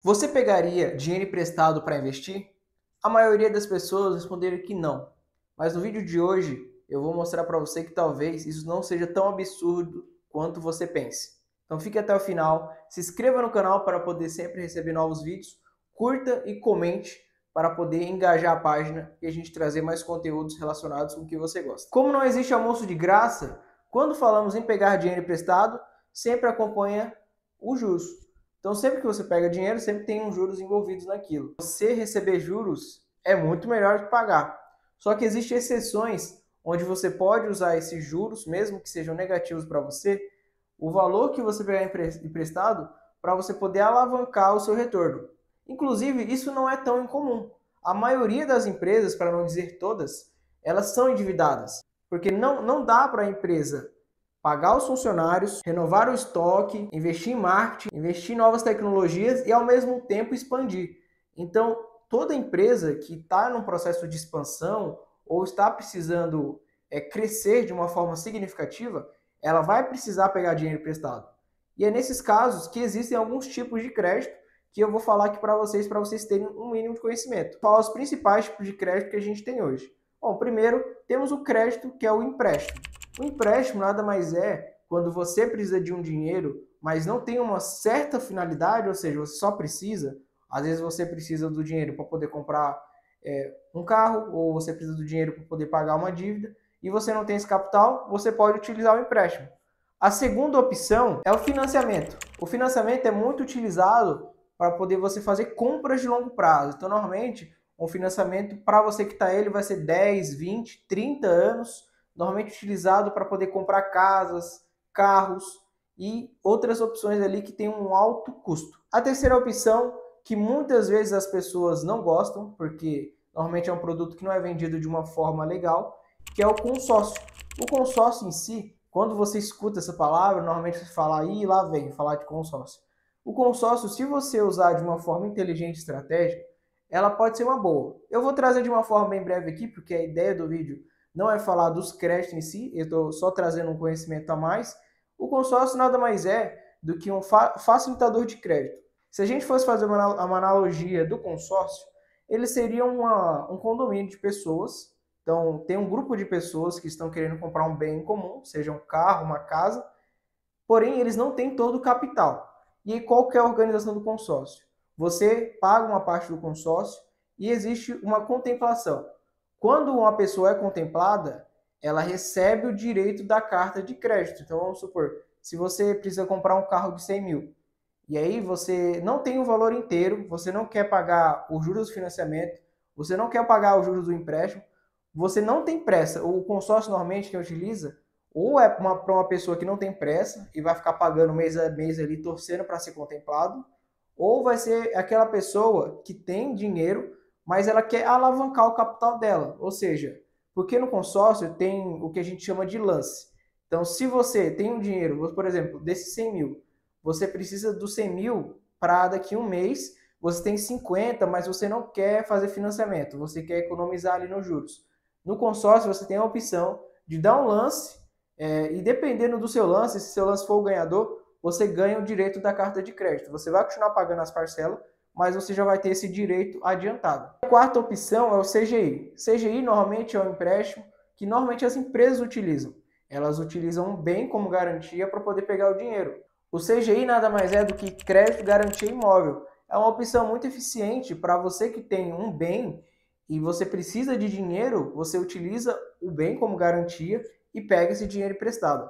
Você pegaria dinheiro emprestado para investir? A maioria das pessoas responderam que não. Mas no vídeo de hoje eu vou mostrar para você que talvez isso não seja tão absurdo quanto você pense. Então fique até o final, se inscreva no canal para poder sempre receber novos vídeos, curta e comente para poder engajar a página e a gente trazer mais conteúdos relacionados com o que você gosta. Como não existe almoço de graça, quando falamos em pegar dinheiro emprestado, sempre acompanha os juros. Então, sempre que você pega dinheiro, sempre tem uns juros envolvidos naquilo. Você receber juros é muito melhor que pagar. Só que existem exceções onde você pode usar esses juros, mesmo que sejam negativos para você, o valor que você pegar emprestado, para você poder alavancar o seu retorno. Inclusive, isso não é tão incomum. A maioria das empresas, para não dizer todas, elas são endividadas. Porque não dá para a empresa pagar os funcionários, renovar o estoque, investir em marketing, investir em novas tecnologias e ao mesmo tempo expandir. Então, toda empresa que está num processo de expansão ou está precisando crescer de uma forma significativa, ela vai precisar pegar dinheiro emprestado. E é nesses casos que existem alguns tipos de crédito que eu vou falar aqui para vocês terem um mínimo de conhecimento. Vou falar os principais tipos de crédito que a gente tem hoje. Bom, primeiro temos o crédito, que é o empréstimo. O empréstimo nada mais é quando você precisa de um dinheiro, mas não tem uma certa finalidade, ou seja, você só precisa, às vezes você precisa do dinheiro para poder comprar um carro, ou você precisa do dinheiro para poder pagar uma dívida, e você não tem esse capital, você pode utilizar o empréstimo. A segunda opção é o financiamento. O financiamento é muito utilizado para poder você fazer compras de longo prazo. Então, normalmente, um financiamento para você quitar ele vai ser 10, 20, 30 anos, normalmente utilizado para poder comprar casas, carros e outras opções ali que têm um alto custo. A terceira opção, que muitas vezes as pessoas não gostam, porque normalmente é um produto que não é vendido de uma forma legal, que é o consórcio. O consórcio em si, quando você escuta essa palavra, normalmente você fala, aí lá vem, falar de consórcio. O consórcio, se você usar de uma forma inteligente e estratégica, ela pode ser uma boa. Eu vou trazer de uma forma bem breve aqui, porque a ideia do vídeo não é falar dos créditos em si, eu estou só trazendo um conhecimento a mais. O consórcio nada mais é do que um facilitador de crédito. Se a gente fosse fazer uma analogia do consórcio, ele seria um condomínio de pessoas. Então, tem um grupo de pessoas que estão querendo comprar um bem em comum, seja um carro, uma casa, porém eles não têm todo o capital. E aí, qual que é a organização do consórcio? Você paga uma parte do consórcio e existe uma contemplação. Quando uma pessoa é contemplada, ela recebe o direito da carta de crédito. Então, vamos supor, se você precisa comprar um carro de 100 mil, e aí você não tem o valor inteiro, você não quer pagar os juros do financiamento, você não quer pagar os juros do empréstimo, você não tem pressa. O consórcio, normalmente, quem utiliza, ou é para uma pessoa que não tem pressa e vai ficar pagando mês a mês ali, torcendo para ser contemplado, ou vai ser aquela pessoa que tem dinheiro, mas ela quer alavancar o capital dela. Ou seja, porque no consórcio tem o que a gente chama de lance. Então, se você tem um dinheiro, por exemplo, desses 100 mil, você precisa dos 100 mil para daqui a um mês, você tem 50, mas você não quer fazer financiamento, você quer economizar ali nos juros. No consórcio, você tem a opção de dar um lance, e dependendo do seu lance, se seu lance for o ganhador, você ganha o direito da carta de crédito. Você vai continuar pagando as parcelas, mas você já vai ter esse direito adiantado. A quarta opção é o CGI. CGI normalmente é um empréstimo que normalmente as empresas utilizam. Elas utilizam um bem como garantia para poder pegar o dinheiro. O CGI nada mais é do que crédito garantia imóvel. É uma opção muito eficiente para você que tem um bem e você precisa de dinheiro, você utiliza o bem como garantia e pega esse dinheiro emprestado.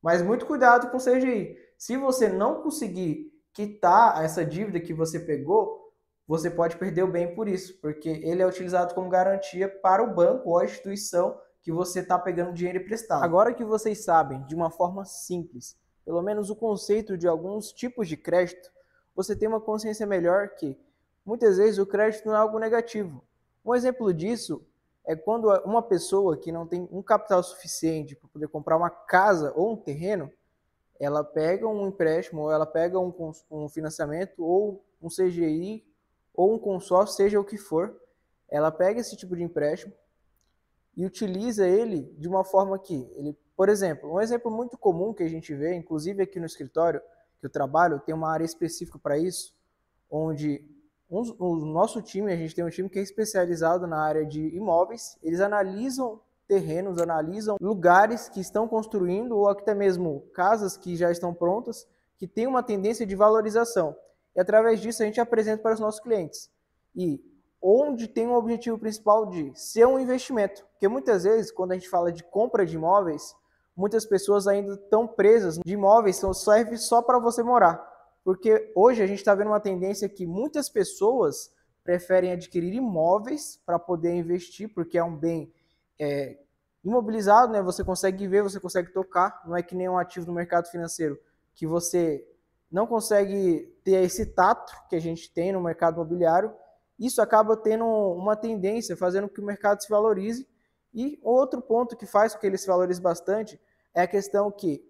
Mas muito cuidado com o CGI. Se você não conseguir quitar essa dívida que você pegou, você pode perder o bem por isso, porque ele é utilizado como garantia para o banco ou a instituição que você está pegando dinheiro emprestado. Agora que vocês sabem, de uma forma simples, pelo menos o conceito de alguns tipos de crédito, você tem uma consciência melhor que, muitas vezes, o crédito não é algo negativo. Um exemplo disso é quando uma pessoa que não tem um capital suficiente para poder comprar uma casa ou um terreno, ela pega um empréstimo, ou ela pega um financiamento, ou um CGI, ou um consórcio, seja o que for, ela pega esse tipo de empréstimo e utiliza ele de uma forma que, por exemplo, um exemplo muito comum que a gente vê, inclusive aqui no escritório que eu trabalho, tem uma área específica para isso, onde o nosso time, a gente tem um time que é especializado na área de imóveis, eles analisam terrenos, analisam lugares que estão construindo ou até mesmo casas que já estão prontas, que têm uma tendência de valorização. E através disso a gente apresenta para os nossos clientes. E onde tem um objetivo principal de ser um investimento. Porque muitas vezes, quando a gente fala de compra de imóveis, muitas pessoas ainda estão presas de imóveis que servem só para você morar. Porque hoje a gente está vendo uma tendência que muitas pessoas preferem adquirir imóveis para poder investir, porque é um bem imobilizado, né? Você consegue ver, você consegue tocar, não é que nem um ativo no mercado financeiro, que você não consegue ter esse tato que a gente tem no mercado imobiliário. Isso acaba tendo uma tendência, fazendo com que o mercado se valorize. E outro ponto que faz com que ele se valorize bastante é a questão que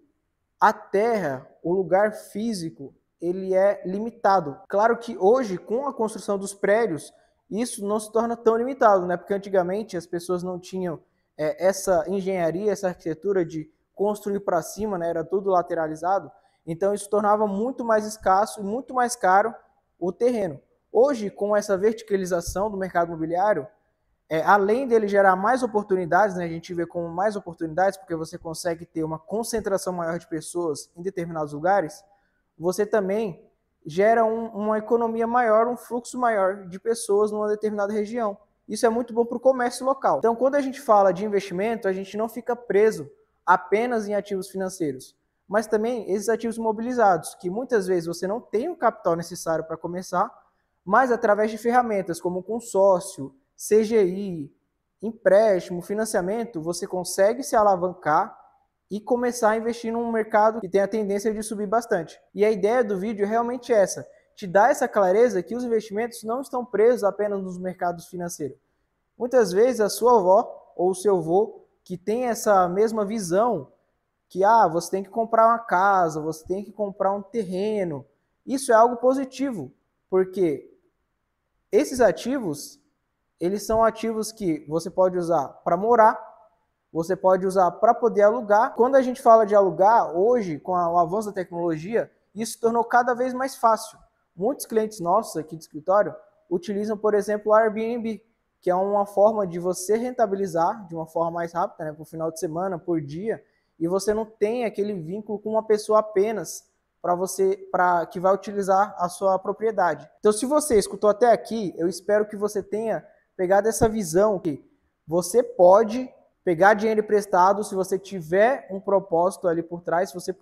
a terra, o lugar físico, ele é limitado. Claro que hoje, com a construção dos prédios, isso não se torna tão limitado, né? Porque antigamente as pessoas não tinham essa engenharia, essa arquitetura de construir para cima, né? Era tudo lateralizado. Então isso tornava muito mais escasso e muito mais caro o terreno. Hoje, com essa verticalização do mercado imobiliário, além dele gerar mais oportunidades, né, a gente vê como mais oportunidades, porque você consegue ter uma concentração maior de pessoas em determinados lugares, você também gera uma economia maior, um fluxo maior de pessoas numa determinada região. Isso é muito bom para o comércio local. Então, quando a gente fala de investimento, a gente não fica preso apenas em ativos financeiros, mas também esses ativos imobilizados, que muitas vezes você não tem o capital necessário para começar, mas através de ferramentas como consórcio, CGI, empréstimo, financiamento, você consegue se alavancar e começar a investir num mercado que tem a tendência de subir bastante. E a ideia do vídeo é realmente essa, te dar essa clareza que os investimentos não estão presos apenas nos mercados financeiros. Muitas vezes a sua avó ou o seu avô que tem essa mesma visão que você tem que comprar uma casa, você tem que comprar um terreno. Isso é algo positivo, porque esses ativos, eles são ativos que você pode usar para morar, você pode usar para poder alugar. Quando a gente fala de alugar, hoje, com o avanço da tecnologia, isso se tornou cada vez mais fácil. Muitos clientes nossos aqui do escritório utilizam, por exemplo, o Airbnb, que é uma forma de você rentabilizar de uma forma mais rápida, né, por final de semana, por dia, e você não tem aquele vínculo com uma pessoa apenas para que vai utilizar a sua propriedade. Então, se você escutou até aqui, eu espero que você tenha pegado essa visão que você pode pegar dinheiro emprestado se você tiver um propósito ali por trás, se você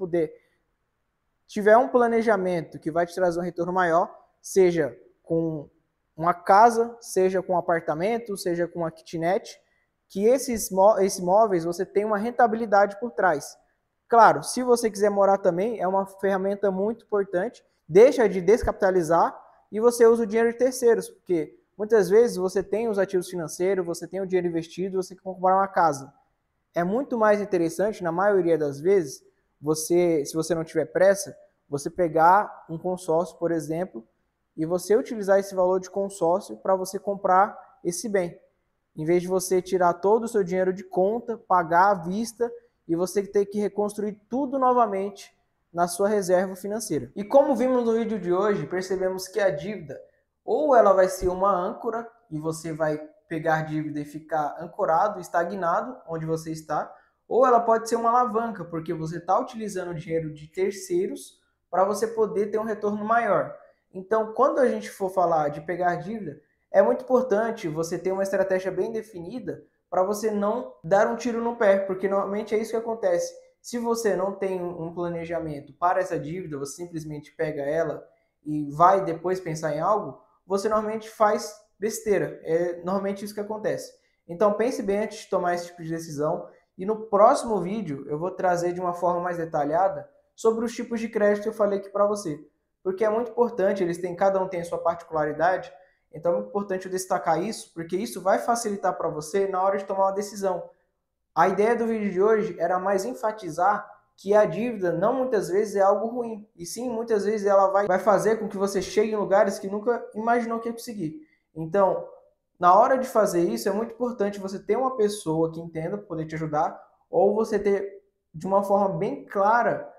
tiver um planejamento que vai te trazer um retorno maior, seja com uma casa, seja com um apartamento, seja com uma kitnet, que esses móveis você tem uma rentabilidade por trás. Claro, se você quiser morar também, é uma ferramenta muito importante, deixa de descapitalizar e você usa o dinheiro de terceiros, porque muitas vezes você tem os ativos financeiros, você tem o dinheiro investido, você quer comprar uma casa. É muito mais interessante, na maioria das vezes, se você não tiver pressa, você pegar um consórcio, por exemplo, e você utilizar esse valor de consórcio para você comprar esse bem. Em vez de você tirar todo o seu dinheiro de conta, pagar à vista e você ter que reconstruir tudo novamente na sua reserva financeira. E como vimos no vídeo de hoje, percebemos que a dívida ou ela vai ser uma âncora e você vai pegar dívida e ficar ancorado, estagnado onde você está, ou ela pode ser uma alavanca, porque você está utilizando o dinheiro de terceiros para você poder ter um retorno maior. Então, quando a gente for falar de pegar dívida, é muito importante você ter uma estratégia bem definida para você não dar um tiro no pé, porque normalmente é isso que acontece. Se você não tem um planejamento para essa dívida, você simplesmente pega ela e vai depois pensar em algo, você normalmente faz besteira. É normalmente isso que acontece. Então pense bem antes de tomar esse tipo de decisão. E no próximo vídeo eu vou trazer de uma forma mais detalhada sobre os tipos de crédito que eu falei aqui para você. Porque é muito importante, cada um tem a sua particularidade, então é muito importante eu destacar isso, porque isso vai facilitar para você na hora de tomar uma decisão. A ideia do vídeo de hoje era mais enfatizar que a dívida não muitas vezes é algo ruim, e sim muitas vezes ela vai fazer com que você chegue em lugares que nunca imaginou que ia conseguir. Então, na hora de fazer isso, é muito importante você ter uma pessoa que entenda para poder te ajudar, ou você ter de uma forma bem clara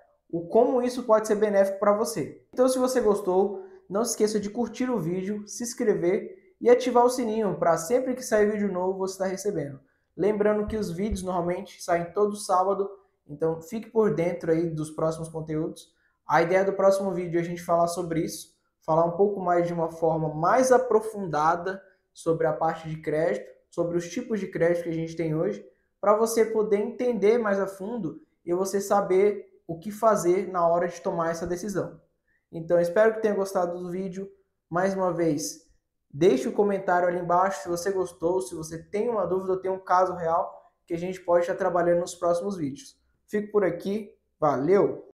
como isso pode ser benéfico para você. Então, se você gostou, não se esqueça de curtir o vídeo, se inscrever e ativar o sininho para sempre que sair vídeo novo você estar recebendo. Lembrando que os vídeos normalmente saem todo sábado, então fique por dentro aí dos próximos conteúdos. A ideia do próximo vídeo é a gente falar sobre isso, falar um pouco mais de uma forma mais aprofundada sobre a parte de crédito, sobre os tipos de crédito que a gente tem hoje, para você poder entender mais a fundo e você saber o que fazer na hora de tomar essa decisão. Então, espero que tenha gostado do vídeo. Mais uma vez, deixe um comentário ali embaixo se você gostou, se você tem uma dúvida ou tem um caso real que a gente pode estar trabalhando nos próximos vídeos. Fico por aqui, valeu!